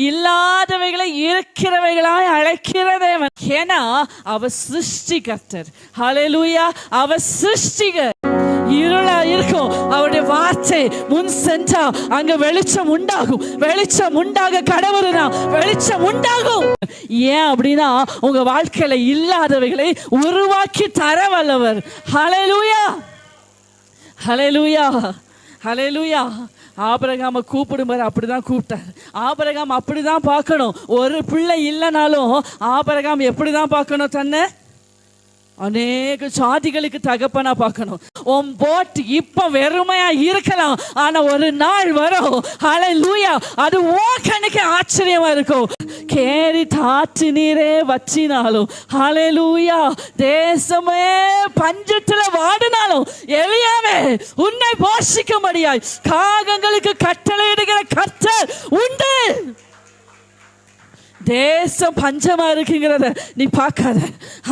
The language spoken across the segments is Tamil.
இல்லாதவைகளை இருக்கிறவைகளாய் அழைக்கிற தேவன். ஏன்னா அவர் சிருஷ்டிகர்த்தர். ஹல்லேலூயா. அவர் சிருஷ்டிகர். இருளா இருக்கும், அவருடைய வார்த்தை முன் சென்றா அங்க வெளிச்சம் உண்டாகும். வெளிச்சம் உண்டாக கடவுள்னா வெளிச்சம் உண்டாகும். ஏன் அப்படின்னா உங்க வாழ்க்கையில இல்லாதவைகளை உருவாக்கி தர வல்லவர். ஹல்லேலூயா, ஹல்லேலூயா, ஹல்லேலூயா. ஆபிரகாமை கூப்பிடும்போது அப்படிதான் கூப்பிட்டார். ஆபிரகாம் அப்படிதான் பார்க்கணும். ஒரு பிள்ளை இல்லைனாலும் ஆபிரகாம் எப்படிதான் பார்க்கணும்? தன்னை அநேக ஜாதிகளுக்கு தகப்பனா பார்க்கணும். உன் போட் இப்ப வெறுமையா இருக்கலாம், ஆனா ஒரு நாள் வரும், ஹல்லேலூயா, அது ஓகனுக்கு ஆச்சரியமா இருக்கும். கேரி தாற்று நீரே வச்சினாலும், ஹல்லேலூயா, தேசமே பஞ்சத்துல வாடினாலும், எலியாவே உன்னை போஷிக்கும்படியாய் காகங்களுக்கு கட்டளையிடுகிற கர்த்தர் உண்டு. தேசம் பஞ்சமா இருக்குங்கிறத நீ பார்க்காத.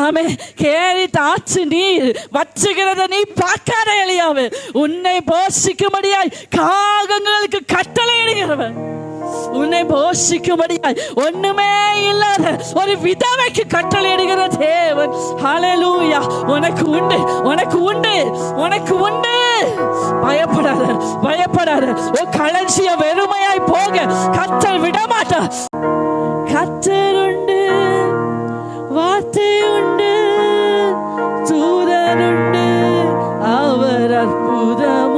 ஆமே. கேரி தாச்சு நீர் வச்சுகிறத நீ பார்க்காத எலியாவே. உன்னை போஷிக்கும்படியாய் காகங்களுக்கு கட்டளை இடுகிறவன், உன்னை போஷிக்கும்படியாய் ஒண்ணுமே இல்லாத ஒரு விதவைக்கு கட்டளை இடுகிற தேவன். ஹல்லேலூயா. உனக்கு உண்டு, உனக்கு உண்டு, உனக்கு உண்டு. பயப்படாத, பயப்படாத. உன் களஞ்சிய வெறுமையாய் போக கர்த்தர் விடமாட்டா. கர்த்தர் உண்டு, வார்த்தை உண்டு, தூதன் உண்டு, அவர் அற்புதம்